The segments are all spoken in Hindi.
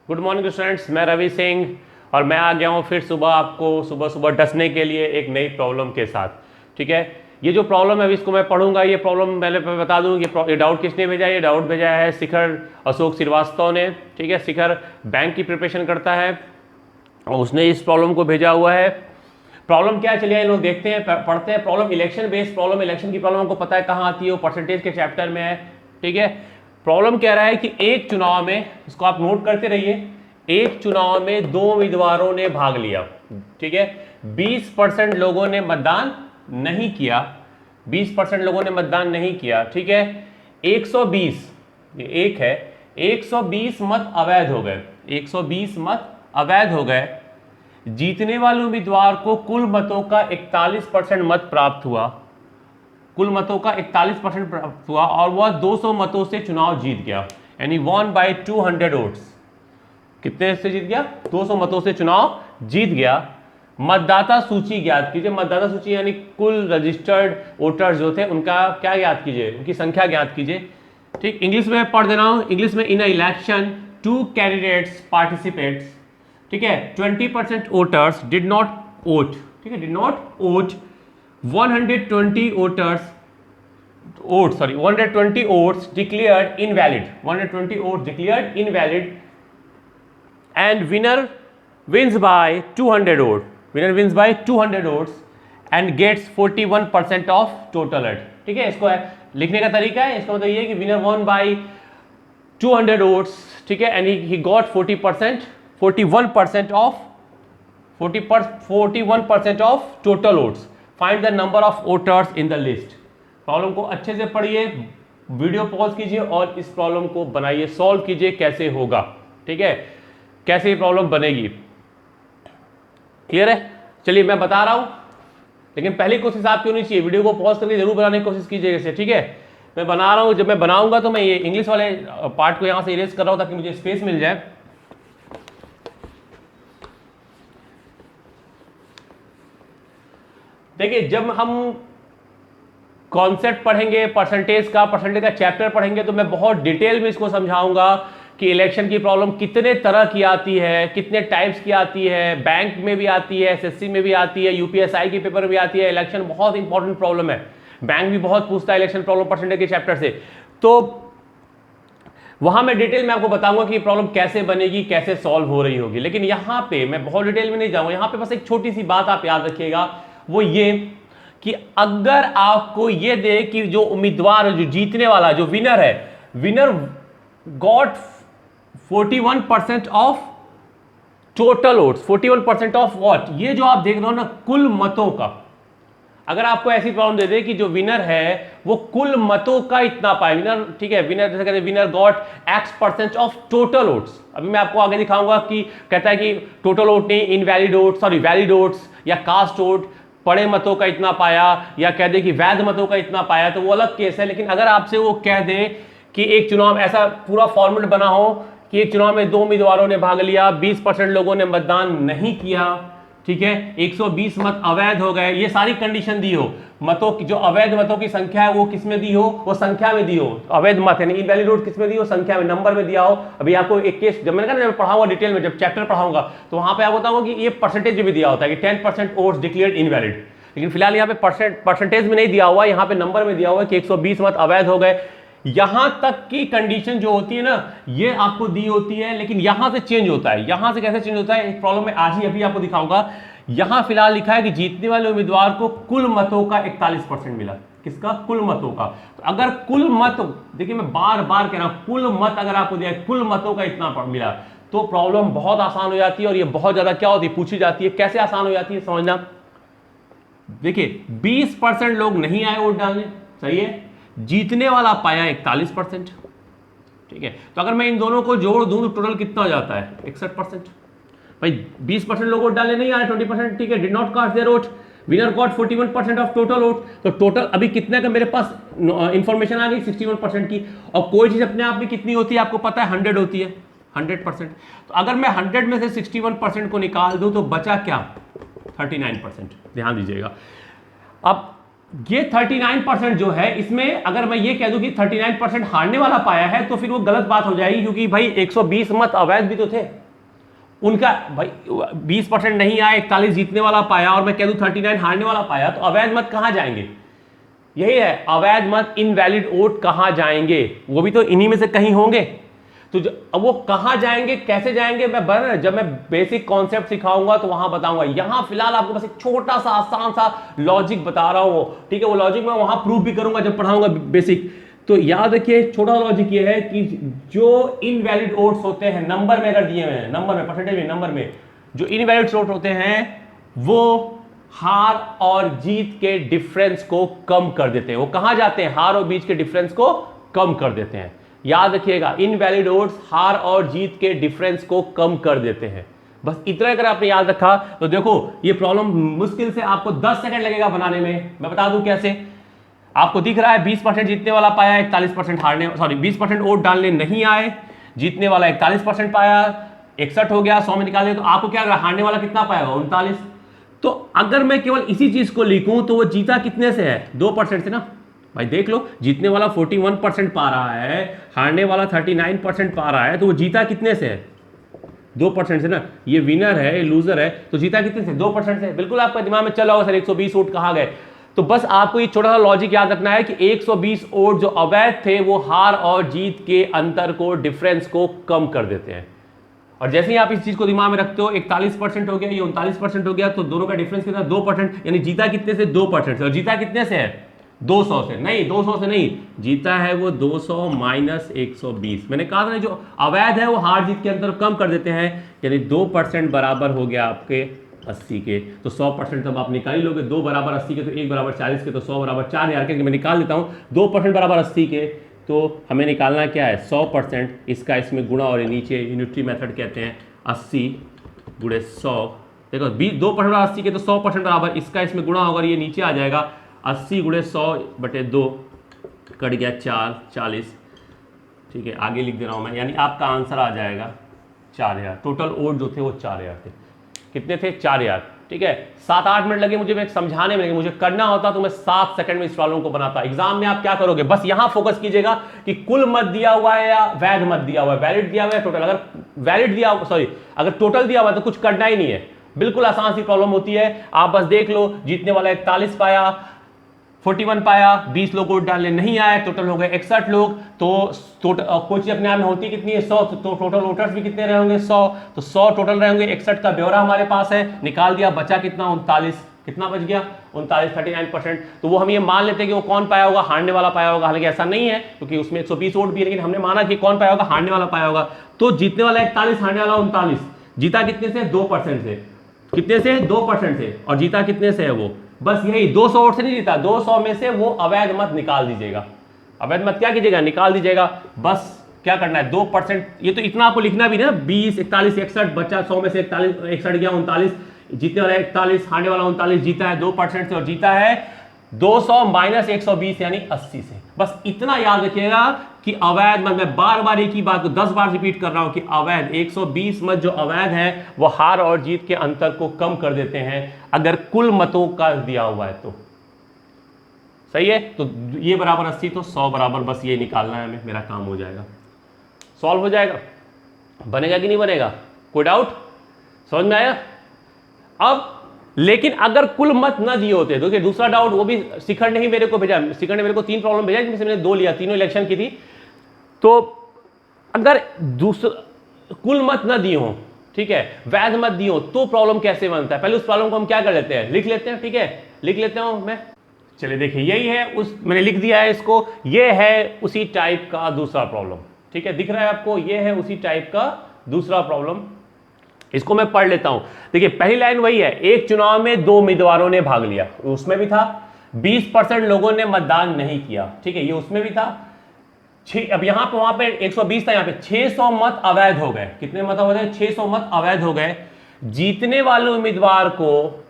गुड मॉर्निंग स्टूडेंट्स, मैं रवि सिंह और मैं आ गया हूँ फिर सुबह आपको सुबह डसने के लिए एक नई प्रॉब्लम के साथ। ठीक है, ये जो प्रॉब्लम है अभी इसको मैं पढ़ूंगा। ये प्रॉब्लम पहले बता दूं कि ये डाउट किसने भेजा है। ये डाउट भेजा है शिखर अशोक श्रीवास्तव ने। ठीक है, शिखर बैंक की प्रिपरेशन करता है और उसने इस प्रॉब्लम को भेजा हुआ है। प्रॉब्लम क्या है चलिए इन लोग देखते हैं, पढ़ते हैं। Problem election based problem, election की प्रॉब्लम हमको पता है कहाँ आती है, वो परसेंटेज के चैप्टर में है। ठीक है, प्रॉब्लम कह रहा है कि एक चुनाव में, इसको आप नोट करते रहिए, एक चुनाव में 2 उम्मीदवारों ने भाग लिया। ठीक है, 20% लोगों ने मतदान नहीं किया, 20% लोगों ने मतदान नहीं किया। ठीक है, 120 ये एक है, 120 मत अवैध हो गए, 120 मत अवैध हो गए। जीतने वाले उम्मीदवार को कुल मतों का 41% मत प्राप्त हुआ, कुल मतों का 41% प्राप्त हुआ और वह 200 मतों से चुनाव जीत गया, यानी वॉन बाय 200 वोट्स। कितने से जीत गया? 200 मतों से चुनाव जीत गया। मतदाता सूची ज्ञात कीजिए। मतदाता सूची यानी कुल रजिस्टर्ड वोटर्स जो थे उनका क्या ज्ञात कीजिए, उनकी संख्या ज्ञात कीजिए। ठीक, इंग्लिश में पढ़ दे रहा हूं। इंग्लिश में इन इलेक्शन 2 कैंडिडेट्स पार्टिसिपेट्स। ठीक है, 20% वोटर्स डिड नॉट वोट। ठीक है, did not vote. 120 votes declared invalid, 120 votes declared invalid, and winner wins by 200 votes, winner wins by 200 votes and gets 41% of total vote। ठीक है, इसको लिखने का तरीका है, इसका मतलब ये है कि winner won by 200 votes। ठीक है, and he got 41% of total votes। Find the number of voters in the list. Problem को अच्छे से पढ़िए, वीडियो पॉज कीजिए और इस प्रॉब्लम को बनाइए, सॉल्व कीजिए कैसे होगा। ठीक है, कैसे ये प्रॉब्लम बनेगी, क्लियर है? चलिए मैं बता रहा हूं, लेकिन पहली कोशिश आपकी होनी चाहिए, वीडियो को पॉज करके जरूर बनाने की कोशिश कीजिएगा इसे। ठीक है, मैं बना रहा हूं, जब मैं बनाऊंगा तो मैं ये इंग्लिश वाले पार्ट को यहां से इरेज कर रहा हूं ताकि मुझे स्पेस मिल जाए। देखिए, जब हम कॉन्सेप्ट पढ़ेंगे परसेंटेज का चैप्टर पढ़ेंगे तो मैं बहुत डिटेल में इसको समझाऊंगा कि इलेक्शन की प्रॉब्लम कितने तरह की आती है, कितने टाइप्स की आती है, बैंक में भी आती है, एसएससी में भी आती है, यूपीएसआई के पेपर में भी आती है। इलेक्शन बहुत इंपॉर्टेंट प्रॉब्लम है, बैंक भी बहुत पूछता है इलेक्शन प्रॉब्लम परसेंटेज के चैप्टर से। तो वहां मैं डिटेल में आपको बताऊंगा कि प्रॉब्लम कैसे बनेगी, कैसे सॉल्व हो रही होगी। लेकिन यहां पे मैं बहुत डिटेल में नहीं जाऊंगा, यहां पे बस एक छोटी सी बात आप याद रखिएगा, वो ये कि अगर आपको ये दे कि जो उम्मीदवार जो जीतने वाला, जो विनर है, winner got 41% of total votes, 41% of what, ये जो आप देख रहे हो ना कुल मतों का, अगर आपको ऐसी प्रॉब्लम दे दे कि जो विनर है वो कुल मतों का इतना पाए, विनर, ठीक है, विनर जैसे कहते हैं winner got X% of total votes. अभी मैं आपको आगे दिखाऊंगा कि कहता है कि टोटल वोट नहीं, invalid vote, sorry valid votes या कास्ट वोट, पड़े मतों का इतना पाया, या कह दे कि वैध मतों का इतना पाया, तो वो अलग केस है। लेकिन अगर आपसे वो कह दे कि एक चुनाव, ऐसा पूरा फॉर्मेट बना हो कि एक चुनाव में 2 उम्मीदवारों ने भाग लिया, 20% लोगों ने मतदान नहीं किया, ठीक है, 120 मत अवैध हो गए, ये सारी कंडीशन दी हो, मतों की जो अवैध मतों की संख्या है वो किसमें दी हो, वो संख्या में दी हो, अवैध मत यानी इनवैलिड वोट किसमें दी हो, संख्या में, नंबर में दिया हो। अभी आपको एक केस जब मैंने कहा ना, जब पढ़ाऊंगा डिटेल में, जब चैप्टर पढ़ाऊंगा तो वहां पे आपको बताऊंगा कि ये परसेंटेज भी दिया होता है कि 10% वोट्स डिक्लेयर्ड इनवैलिड। लेकिन फिलहाल यहाँ पे परसेंटेज में नहीं दिया हुआ, यहाँ पे नंबर में दिया हुआ है कि 120 मत अवैध हो गए। यहां तक की कंडीशन जो होती है ना, ये आपको दी होती है, लेकिन यहां से चेंज होता है। यहां से कैसे चेंज होता है, एक प्रॉब्लम में आज ही अभी आपको दिखाऊंगा। यहां फिलहाल लिखा है कि जीतने वाले उम्मीदवार को कुल मतों का 41% मिला। किसका? कुल मतों का। तो अगर कुल मत, देखिए मैं बार बार कह रहा हूं, कुल मत अगर आपको दिया कुल मतों का इतना मिला तो प्रॉब्लम बहुत आसान हो जाती है। और ये बहुत ज्यादा क्या होती है, पूछी जाती है। कैसे आसान हो जाती है समझना। देखिए 20% लोग नहीं आए वोट डालने, सही है, जीतने वाला पाया 41%। ठीक है, तो अगर मैं इन दोनों को जोड़ दूं तो टोटल कितना हो जाता है? 61%। भाई 20% लोग वोट डालने नहीं आए, 20%, ठीक है, did not cast their vote, winner got 41% of total vote. तो टोटल अभी कितने का मेरे पास इंफॉर्मेशन आ गई? 61% की। और कोई चीज अपने आप में कितनी होती है आपको पता है? 100 होती है, 100%। तो अगर मैं 100 में से 61% को निकाल दूं तो बचा क्या? 39%। ध्यान दीजिएगा। अब ये 39% जो है, इसमें अगर मैं ये कह दूं कि 39% हारने वाला पाया है तो फिर वो गलत बात हो जाएगी, क्योंकि भाई 120 मत अवैध भी तो थे उनका। भाई 20% नहीं आया, 41 जीतने वाला पाया, और मैं कह दूं 39 हारने वाला पाया, तो अवैध मत कहां जाएंगे? यही है, अवैध मत इनवैलिड वोट कहां जाएंगे? वो भी तो इन्हीं में से कहीं होंगे। तो अब वो कहां जाएंगे, कैसे जाएंगे, जब मैं बेसिक कॉन्सेप्ट सिखाऊंगा तो वहां बताऊंगा। यहां फिलहाल आपको बस एक छोटा सा आसान सा लॉजिक बता रहा हूं, ठीक है? वो लॉजिक मैं वहां प्रूव भी करूंगा जब पढ़ाऊंगा बेसिक। तो याद रखिए, छोटा लॉजिक ये है कि जो इनवैलिड वोट्स होते हैं, नंबर में अगर दिए हुए हैं, नंबर में, परसेंटेज में, नंबर में जो इनवैलिड वोट होते हैं, वो हार और जीत के डिफरेंस को कम कर देते हैं। वो कहां जाते हैं? हार और बीच के डिफरेंस को कम कर देते हैं। याद रखिएगा, इनवैलिड वोट्स हार और जीत के डिफरेंस को कम कर देते हैं। बस इतना अगर आपने याद रखा तो देखो, ये प्रॉब्लम मुश्किल से आपको 10 सेकंड लगेगा बनाने में। मैं बता दूं कैसे। आपको दिख रहा है 20% जीतने वाला पाया, 41% हारने, सॉरी 20% वोट डालने नहीं आए, जीतने वाला 41% पाया, 61 हो गया, 100 में निकाल दिया, तो आपको क्या लग रहा है हारने वाला कितना पाएगा? 39। तो अगर मैं केवल इसी चीज को लिखूं तो वो जीता कितने से है? 2% से ना। भाई देख लो, जीतने वाला 41% पा रहा है, हारने वाला 39% पा रहा है, तो वो जीता कितने से है? 2% से ना। ये विनर है, ये लूजर है, तो जीता कितने से? 2% से। बिल्कुल आपका दिमाग में चल रहा होगा सर 120 वोट कहां गए। तो बस आपको ये छोटा सा लॉजिक याद रखना है कि 120 वोट जो अवैध थे वो हार और जीत के अंतर को, डिफरेंस को कम कर देते हैं। और जैसे ही आप इस चीज को दिमाग में रखते हो, 41% हो गया, ये 39% हो गया, तो दोनों का डिफरेंस कितना? 2%। यानी जीता कितने से? 2% से। और जीता कितने से है? 200 से। नहीं, 200 से नहीं, जीता है वो 200 माइनस 120। मैंने कहा था ना, जो अवैध है वो हार जीत के अंतर कम कर देते हैं। यानी 2% बराबर हो गया आपके 80 के। तो 100% तब आप निकाल ही लोगे। 2 बराबर 80 के, तो 1 बराबर 40 के, तो 100 बराबर 4000 के। मैं निकाल देता हूँ 2% बराबर 80 के, तो हमें निकालना क्या है? 100%। इसका इसमें गुणा, और नीचे यूनिटरी मेथड कहते हैं, 80 गुणे 100। देखो 2% बराबर 80 के, तो 100% बराबर इसका इसमें गुणा होगा, ये नीचे आ जाएगा 80 गुणे 100/2, कट गया 4, 40। ठीक है, आगे लिख दे रहा हूँ मैं। यानी आपका आंसर आ जाएगा 4000। टोटल वोट जो थे वो 4000 थे। कितने थे? 4000। ठीक है, 7-8 मिनट लगे मुझे समझाने में, मुझे करना होता तो मैं 7 सेकंड में इस प्रॉब्लम को बनाता। एग्जाम में आप क्या करोगे? बस यहां फोकस कीजिएगा कि कुल मत दिया हुआ है या वैध मत दिया हुआ है, वैलिड दिया हुआ है टोटल। अगर वैलिड दिया, सॉरी अगर टोटल दिया हुआ है तो कुछ करना ही नहीं है। बिल्कुल आसान सी प्रॉब्लम होती है। आप बस देख लो, जीतने वाला 41 पाया, 41 पाया, 20 लोग वोट डालने नहीं आए, टोटल हो गए 61 लोग। तो कोई चीज अपने आप में होती कितनी है? 100। तो टोटल वोटर्स भी कितने रहेंगे? 100। तो 100 टोटल रहेंगे, 61 का ब्यौरा हमारे पास है, निकाल दिया, बचा कितना? 39। कितना बच गया? 39, 39%। तो वो हम ये मान लेते हैं कि वो कौन पाया होगा? हारने वाला पाया होगा। हालांकि ऐसा नहीं है, क्योंकि उसमें 120 वोट भी है, लेकिन हमने माना कि कौन पाया होगा? हारने वाला पाया होगा। तो जीतने वाला 41, हारने वाला 39। जीता कितने से? 2% से। कितने से? 2% से। और जीता कितने से है वो? बस यही 200 वोट से नहीं जीता, 200 में से वो अवैध मत निकाल दीजिएगा। अवैध मत क्या कीजिएगा? निकाल दीजिएगा। बस क्या करना है? 2%। ये तो इतना आपको लिखना भी ना, 20, 41, 61, बच्चा 100 में से 41, 61 गया 39, जीतने वाला 41, हारने वाला 39, जीता है 2% से, और जीता है 200 माइनस 120 यानी 80 से। बस इतना याद रखिएगा कि अवैध मत, मैं बार बार एक ही बात को 10 बार रिपीट कर रहा हूं कि अवैध 120 मत जो अवैध है वो हार और जीत के अंतर को कम कर देते हैं, अगर कुल मतों का दिया हुआ है तो। सही है? तो ये बराबर 80, तो 100 बराबर, बस ये निकालना है हमें, मेरा काम हो जाएगा, सॉल्व हो जाएगा। बनेगा कि नहीं बनेगा? कोई डाउट? समझ में आया? अब लेकिन अगर कुल मत ना दिए होते, देखिए दूसरा डाउट, वो भी शिखर ने ही मेरे को भेजा। शिखर ने मेरे को 3 प्रॉब्लम भेजा, जिनमें से मैंने 2 लिया, तीनों इलेक्शन की थी। तो अगर दूसरा कुल मत ना दिए हो, ठीक है, वैध मत दिए हो, तो प्रॉब्लम कैसे बनता है? पहले उस प्रॉब्लम को हम क्या कर लेते हैं? लिख लेते हैं। ठीक है, लिख लेते हूं मैं। चलिए देखिए, यही है उस, मैंने लिख दिया है इसको। ये है उसी टाइप का दूसरा प्रॉब्लम। ठीक है, दिख रहा है आपको? ये है उसी टाइप का दूसरा प्रॉब्लम। इसको मैं पढ़ लेता हूं। देखिए पहली लाइन वही है, एक चुनाव में 2 उम्मीदवारों ने भाग लिया, उसमें भी था। 20% लोगों ने मतदान नहीं किया। ठीक है, ये उसमें भी था। अब यहां पे, वहां पे 120 था, यहां पे 600 मत अवैध हो गए। कितने मत अवैध है? 600 मत अवैध हो गए। जीतने वाले उम्मीदवार को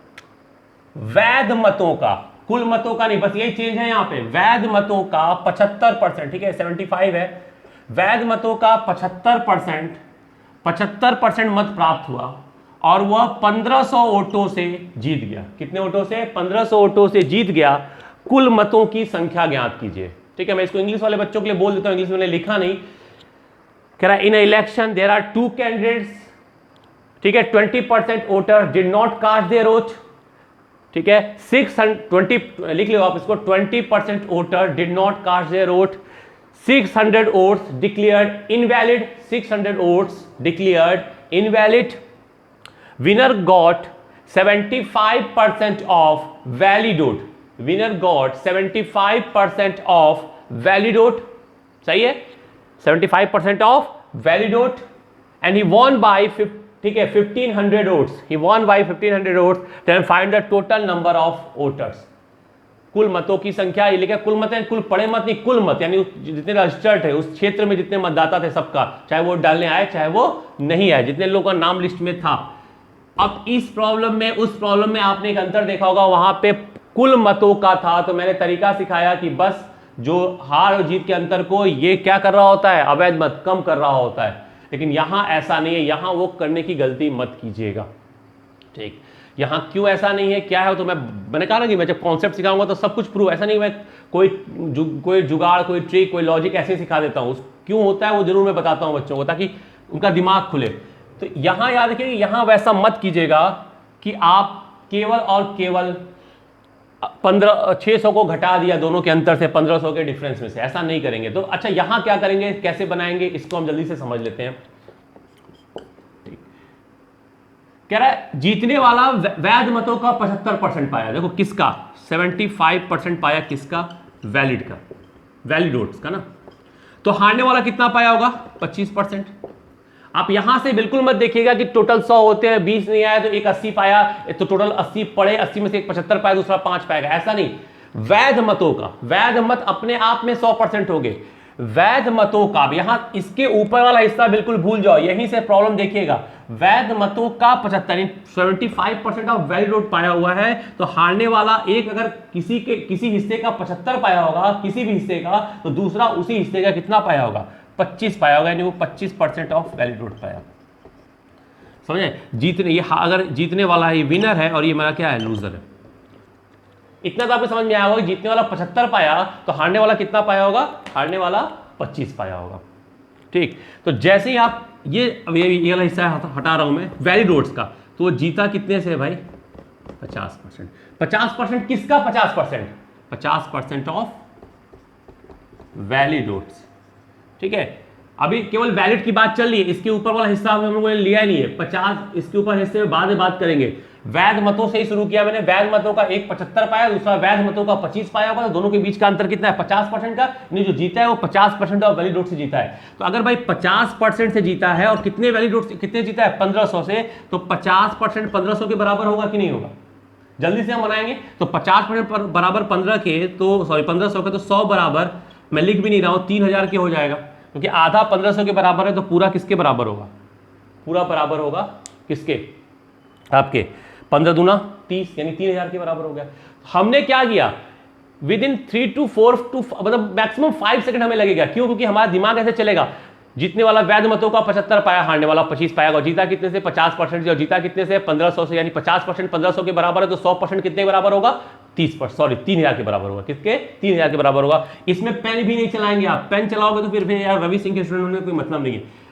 वैध मतों का, कुल मतों का नहीं, बस यही चेंज है यहां पे, वैध मतों का 75%, ठीक है 75 है, वैध मतों का 75% मत प्राप्त हुआ, और वह 1500 वोटों से जीत गया। कितने वोटों से? 1500 वोटों से जीत गया। कुल मतों की संख्या ज्ञात कीजिए। ठीक है, मैं इसको इंग्लिश वाले बच्चों के लिए बोल देता हूं, इंग्लिश में मैंने लिखा नहीं। कह रहा है in election there are 2 candidates, ठीक है, 20% voter did not cast their vote, ठीक है, 620 लिख लो आप इसको, 20% voter did not cast their vote, 600 votes declared invalid, 600 votes declared invalid, winner got 75% of valid vote, winner got 75% of valid vote, सही है, 75% of valid vote, and he won by, ठीक है, 1500 votes, he won bye 1500 votes, then find the total number of voters. कुल मतों की संख्या, ये लिखा कुल मत है, कुल पड़े मत नहीं, कुल मत यानी जितने रजिस्टर्ड है उस क्षेत्र में जितने मतदाता थे सबका, चाहे वो डालने आए चाहे वो नहीं आए, जितने लोगों का नाम लिस्ट में था। अब इस प्रॉब्लम में उस प्रॉब्लम में आपने एक अंतर देखा होगा, वहां पे कुल मतों का था, तो मैंने तरीका सिखाया कि बस जो हार और जीत के अंतर को ये क्या कर रहा होता है, अवैध मत कम कर रहा होता है। लेकिन यहां ऐसा नहीं है, यहां वो करने की गलती मत कीजिएगा। ठीक, यहां क्यों ऐसा नहीं है, क्या है, तो मैंने कहा ना कि मैं जब कॉन्सेप्ट सिखाऊंगा तो सब कुछ प्रूव, ऐसा नहीं मैं कोई जुगाड़, कोई ट्रिक, कोई लॉजिक ऐसे सिखा देता हूं, क्यों होता है वो जरूर मैं बताता हूं बच्चों को, ताकि उनका दिमाग खुले। तो यहां याद रखिए, यहां वैसा मत कीजिएगा कि आप केवल और केवल 600 को घटा दिया दोनों के अंतर से, 1500 के डिफरेंस में से, ऐसा नहीं करेंगे। तो अच्छा यहां क्या करेंगे, कैसे बनाएंगे, इसको हम जल्दी से समझ लेते हैं। कह रहा है जीतने वाला वैध मतों का 75% पाया, देखो किसका, 75% पाया, किसका, वैलिड का, वैलिड वोट्स का ना। तो हारने वाला कितना पाया होगा, 25%। आप यहां से बिल्कुल मत देखिएगा कि टोटल 100 होते हैं, 20 नहीं आया तो एक 80 पाया, तो टोटल 80 पड़े, 80 में से एक 75 पाया, दूसरा 5 पाएगा, ऐसा नहीं। वैध मतों का, वैध मत अपने आप में 100% हो गए, वैध मतों का, यहां इसके ऊपर वाला हिस्सा बिल्कुल भूल जाओ, यहीं से प्रॉब्लम देखिएगा। वैध मतों का 75% ऑफ वैलिड वोट पाया हुआ है, तो हारने वाला एक अगर किसी हिस्से का 75 पाया होगा, किसी भी हिस्से का, तो दूसरा उसी हिस्से का कितना पाया होगा, 25 पाया होगा, यानी वो 25% ऑफ वैलिड वोट पाया। समझे, जीतने, ये अगर जीतने वाला है विनर है और ये मेरा क्या है, लूजर है। इतना तो आपको समझ में आया होगा, जीतने वाला 75 पाया तो हारने वाला कितना पाया होगा, हारने वाला 25 पाया होगा। ठीक, तो जैसे ही आप ये वाला हिस्सा हटा रहा हूं मैं वैलिड वोट्स का, तो वो जीता कितने से भाई, 50%। 50% किसका, 50%, 50% ऑफ वैलिड वोट्स। ठीक है, अभी केवल वैलिड की बात चल रही है, इसके ऊपर वाला हिस्सा हम लोगों ने लिया नहीं है, 50 इसके ऊपर हिस्से में बाद में बात करेंगे। वैध मतों से ही शुरू किया मैंने, वैध मतों का एक 75 पाया, दूसरा वैध मतों का 25 पाया होगा, तो दोनों के बीच का अंतर कितना है, 50% का, नहीं जो जीता है वो 50% ऑफ वैलिड वोट से जीता है। तो अगर भाई 50% से जीता है और कितने वैलिड वोट कितने जीता है, 1500 से, तो 50% 1500 के बराबर होगा कि नहीं होगा, जल्दी से हम बनाएंगे। तो 50% बराबर 15 के, तो सॉरी 1500 के, तो 100 बराबर, मैं लिख भी नहीं रहा हूं, 3000 के हो जाएगा, क्योंकि आधा 1500 के बराबर है, तो पूरा किसके बराबर होगा, पूरा बराबर होगा किसके, आपके 15 दूना 30, यानी 3000 के बराबर हो गया। हमने क्या किया, विद इन 3 to 4 to मतलब मैक्सिमम 5 सेकंड हमें लगेगा, क्यों, क्योंकि हमारा दिमाग ऐसे चलेगा, जीतने वाला वैध मतों का 75 पाया, हारने वाला 25 पाएगा, जीता कितने से, 50%, और जीता कितने से, 1500 से, यानी 50% 1500 के बराबर है, तो 100% कितने के बराबर होगा, 30%, सॉरी 3000 के बराबर होगा, किसके, 3000 के बराबर होगा। इसमें पेन भी नहीं चलाएंगे आप, पेन चलाओगे तो फिर यार रवि सिंह के स्टूडेंट होने कोई मतलब नहीं है।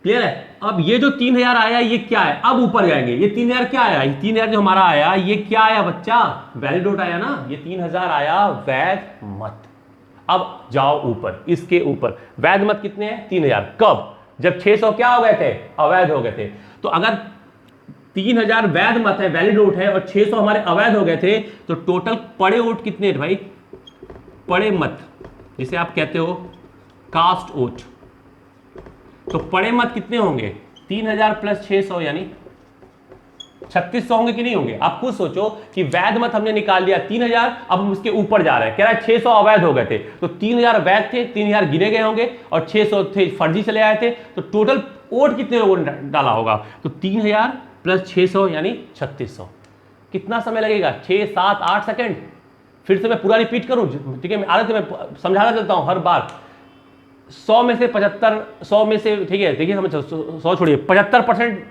क्लियर है। अब ये जो 3000 आया ये क्या है, अब ऊपर जाएंगे, ये 3000 क्या आया, ये 3000 जो हमारा आया ये क्या आया बच्चा, वैलिड वोट आया ना, ये 3000 आया वैध मत। अब जाओ ऊपर, इसके ऊपर वैध मत कितने हैं, 3000, कब, जब 600 क्या हो गए थे, अवैध हो गए थे। तो अगर 3000 वैध मत है, वैलिड वोट है, और 600 हमारे अवैध हो गए थे, तो टोटल पड़े वोट कितने थे भाई, पड़े मत, जिसे आप कहते हो कास्ट वोट, तो पड़े मत कितने होंगे, 3000 प्लस 600 यानी 3600 होंगे कि नहीं होंगे। आप खुद सोचो कि वैध मत हमने निकाल लिया 3000, अब हम उसके ऊपर जा रहे हैं, कह रहा है 600 अवैध हो गए थे, तो 3000 वैध थे, 3000 गिने गए होंगे, और 600 थे फर्जी चले आए थे, तो टोटल वोट कितने लोगों ने डाला होगा, तो 3000 प्लस 600 यानी 3600। कितना समय लगेगा, 6, 7, 8 सेकेंड। फिर से मैं पूरा रिपीट करूं, ठीक है, आगे से मैं समझाना चलता हूं हर बार। 100 में से 75, 100 में से, ठीक है, देखिए समझो, 100 छोड़िए, 75%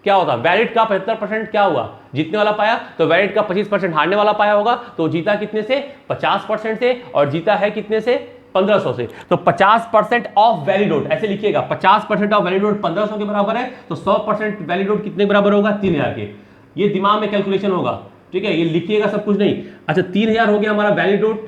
क्या होता? वैलिड का 75% क्या हुआ? जीतने वाला पाया, तो वैलिड का 25% हारने वाला पाया होगा, तो जीता कितने से? 50% से, और जीता है कितने से? 1500 से। तो 50% ऑफ वैलिड वोट, ऐसे लिखिएगा, 50% ऑफ वैलिड वोट 1500 के बराबर है, तो 100% वैलिड वोट कितने बराबर होगा? 3000 के। ये दिमाग में कैलकुलेशन होगा, ठीक है, ये लिखिएगा, सब कुछ नहीं। अच्छा, 3000 हो गया हमारा वैलिड वोट,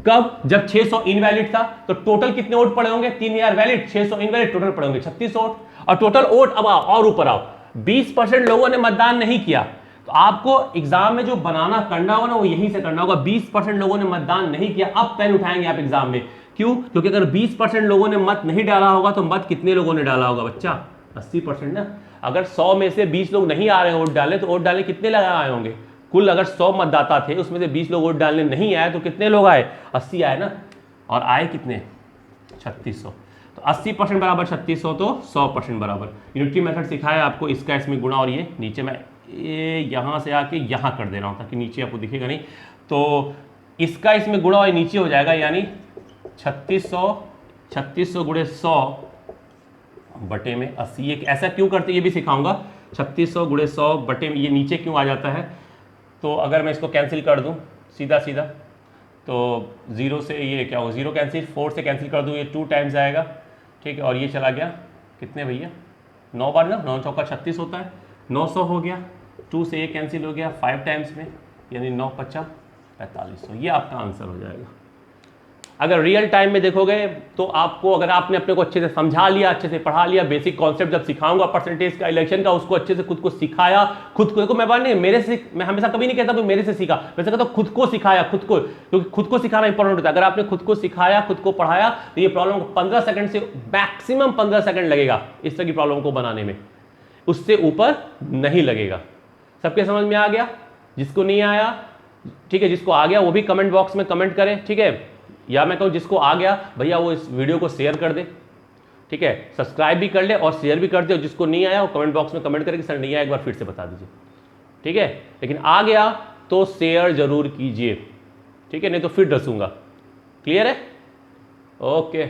कब? जब 600 इनवैलिड था। तो टोटल कितने वोट पड़े होंगे? 3000 वैलिड, 600 इनवैलिड, टोटल पड़े होंगे 36 वोट। और टोटल वोट, अब आओ और ऊपर आओ, 20% लोगों ने मतदान नहीं किया, तो आपको एग्जाम में जो बनाना करना होगा ना, वो यहीं से करना होगा। 20% लोगों ने मतदान नहीं किया, अब पेन उठाएंगे आप एग्जाम में। क्यों? क्योंकि अगर 20% लोगों ने मत नहीं डाला होगा, तो मत कितने लोगों ने डाला होगा बच्चा? 80% ना। अगर 100 में से 20 लोग नहीं आ रहे हैं वोट डालने, तो वोट डालने कितने लगा आए होंगे? कुल अगर 100 मतदाता थे, उसमें से 20 लोग वोट डालने नहीं आए, तो कितने लोग आए? 80 आए ना। और आए कितने? 3600। तो 80% बराबर 3600, तो 100% बराबर। यूनिटी मेथड सिखाया आपको, इसका इसमें गुणा, और ये नीचे मैं ये यहाँ से आके यहाँ कर दे रहा हूँ, ताकि नीचे आपको दिखेगा नहीं। तो इसका इसमें गुणा और नीचे हो जाएगा, यानी 3600 गुणे 100 बटे में 80। ये ऐसा क्यों करते, ये भी सिखाऊंगा। 3600 गुणे 100 बटे में, ये नीचे क्यों आ जाता है? तो अगर मैं इसको कैंसिल कर दूं सीधा सीधा, तो 0 से ये क्या होगा? 0 कैंसिल, 4 से कैंसिल कर दूं, ये 2 टाइम्स आएगा, ठीक है। और ये चला गया कितने भैया? 9 बार ना, 9 चौका 36 होता है, 900 हो गया। 2 से ये कैंसिल हो गया 5 टाइम्स में, यानी 9 पच्चा 4500। ये आपका आंसर हो जाएगा। अगर रियल टाइम में देखोगे तो आपको, अगर आपने अपने को अच्छे से समझा लिया, अच्छे से पढ़ा लिया, बेसिक कॉन्सेप्ट जब सिखाऊंगा परसेंटेज का, इलेक्शन का, उसको अच्छे से खुद को सिखाया, खुद को, देखो मैं बात नहीं मेरे से, मैं हमेशा कभी नहीं कहता कोई मेरे से सीखा, वैसे कहता खुद को सिखाया, खुद को, क्योंकि खुद को सिखाना इंपॉर्टेंट होता है। अगर आपने खुद को सिखाया, खुद को पढ़ाया, तो ये प्रॉब्लम 15 सेकंड से मैक्सिमम 15 सेकंड लगेगा इस तरह की प्रॉब्लम को बनाने में, उससे ऊपर नहीं लगेगा। सबके समझ में आ गया? जिसको नहीं आया, ठीक है, जिसको आ गया वो भी कमेंट बॉक्स में कमेंट करे, ठीक है। या मैं कहूँ जिसको आ गया भैया, वो इस वीडियो को शेयर कर दे, ठीक है, सब्सक्राइब भी कर ले और शेयर भी कर दे। और जिसको नहीं आया वो कमेंट बॉक्स में कमेंट करे कि सर नहीं आया, एक बार फिर से बता दीजिए, ठीक है। लेकिन आ गया तो शेयर जरूर कीजिए, ठीक है, नहीं तो फिर डसूंगा। क्लियर है? ओके।